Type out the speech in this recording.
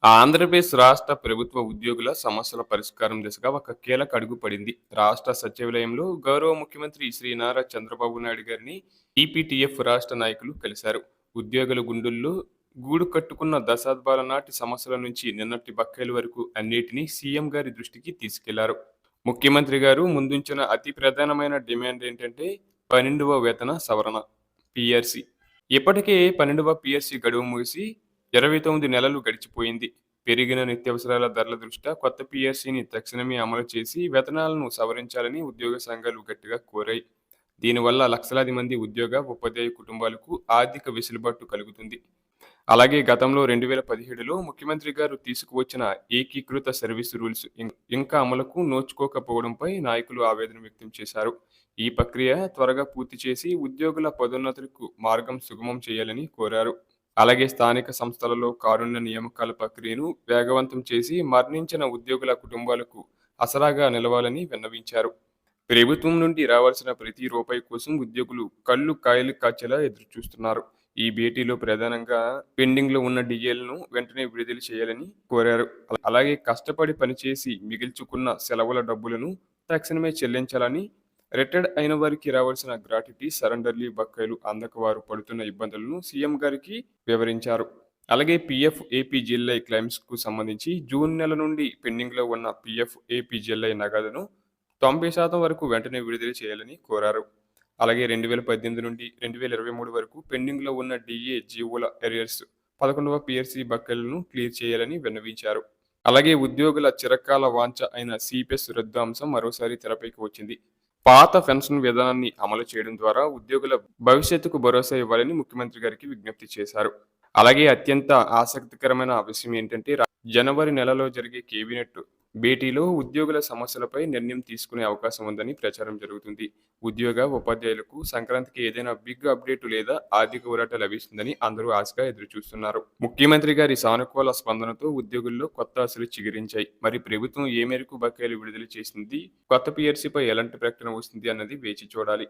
ఆంధ్రప్రదేశ్ రాష్ట్ర ప్రభుత్వ ఉద్యోగుల సమస్యల పరిష్కారం దిశగా ఒక కీలక అడుగు పడింది. రాష్ట్ర సచివాలయంలో గౌరవ ముఖ్యమంత్రి శ్రీ నారా చంద్రబాబు నాయుడు గారిని ఈపీటీఎఫ్ రాష్ట్ర నాయకులు కలిశారు. ఉద్యోగుల గుండెల్లో గూడు కట్టుకున్న దశాబ్దాల నాటి సమస్యల నుంచి నిన్నటి బకాయిల వరకు అన్నిటినీ సీఎం గారి దృష్టికి తీసుకెళ్లారు. ముఖ్యమంత్రి గారు ముందుంచిన అతి ప్రధానమైన డిమాండ్ ఏంటంటే 12వ వేతన సవరణ, పిఆర్సీ. ఇప్పటికే 12వ పిఆర్సీ గడువు ముగిసి 29 నెలలు గడిచిపోయింది. పెరిగిన నిత్యావసరాల ధరల దృష్ట్యా కొత్త పీఆర్సీని తక్షణమే అమలు చేసి వేతనాలను సవరించాలని ఉద్యోగ సంఘాలు గట్టిగా కోరాయి. దీనివల్ల లక్షలాది మంది ఉద్యోగ, ఉపాధ్యాయ కుటుంబాలకు ఆర్థిక వెసులుబాటు కలుగుతుంది. అలాగే గతంలో 2017లో ముఖ్యమంత్రి గారు తీసుకువచ్చిన ఏకీకృత సర్వీస్ రూల్స్ ఇంకా అమలుకు నోచుకోకపోవడంపై నాయకులు ఆవేదన వ్యక్తం చేశారు. ఈ ప్రక్రియ త్వరగా పూర్తి చేసి ఉద్యోగుల పదోన్నతులకు మార్గం సుగమం చేయాలని కోరారు. అలాగే స్థానిక సంస్థలలో కారుణ్య నియామకాల ప్రక్రియను వేగవంతం చేసి మరణించిన ఉద్యోగుల కుటుంబాలకు ఆసరాగా నిలవాలని విన్నవించారు. ప్రభుత్వం నుండి రావాల్సిన ప్రతి రూపాయి కోసం ఉద్యోగులు కళ్ళు కాయలు కాచేలా ఎదురుచూస్తున్నారు. ఈ భేటీలో ప్రధానంగా పెండింగ్లో ఉన్న డిఏలను వెంటనే విడుదల చేయాలని కోరారు. అలాగే కష్టపడి పనిచేసి మిగిల్చుకున్న సెలవుల డబ్బులను తక్షణమే చెల్లించాలని, రిటైర్డ్ అయిన వారికి రావాల్సిన గ్రాట్యుటీ, సరెండర్ లీవ్ బకాయిలు అందక వారు పడుతున్న ఇబ్బందులను సీఎం గారికి వివరించారు. అలాగే పీఎఫ్ ఏపీజీఎల్ఐ క్లెయిమ్స్కు సంబంధించి జూన్ నెల నుండి పెండింగ్లో ఉన్న పీఎఫ్ ఏపీజీఎల్ఐ నగదును 90% వరకు వెంటనే విడుదల చేయాలని కోరారు. అలాగే 2018 నుండి 2023 వరకు పెండింగ్లో ఉన్న డిఏ జీవోల ఎరియర్స్ 11వ పిఆర్సీ బకాయిలను క్లియర్ చేయాలని విన్నవించారు. అలాగే ఉద్యోగుల చిరకాల వాంఛ అయిన సిపిఎస్ రద్దు అంశం మరోసారి తెరపైకి వచ్చింది. పాత పెన్షన్ విధానాన్ని అమలు చేయడం ద్వారా ఉద్యోగుల భవిష్యత్తుకు భరోసా ఇవ్వాలని ముఖ్యమంత్రి గారికి విజ్ఞప్తి చేశారు. అలాగే అత్యంత ఆసక్తికరమైన విషయం ఏంటంటే జనవరి నెలలో జరిగే కేబినెట్ భేటీలో ఉద్యోగుల సమస్యలపై నిర్ణయం తీసుకునే అవకాశం ఉందని ప్రచారం జరుగుతుంది. ఉద్యోగ, ఉపాధ్యాయులకు సంక్రాంతికి ఏదైనా బిగ్ అప్డేట్ లేదా ఆర్థిక ఊరట లభిస్తుందని అందరూ ఆశగా ఎదురుచూస్తున్నారు. ముఖ్యమంత్రి గారి సానుకూల స్పందనతో ఉద్యోగుల్లో కొత్త ఆశలు చిగురించాయి. మరి ప్రభుత్వం ఏ మేరకు బకాయిలు విడుదల చేసింది, కొత్త పీఆర్సీపై ఎలాంటి ప్రకటన వస్తుంది అన్నది వేచి చూడాలి.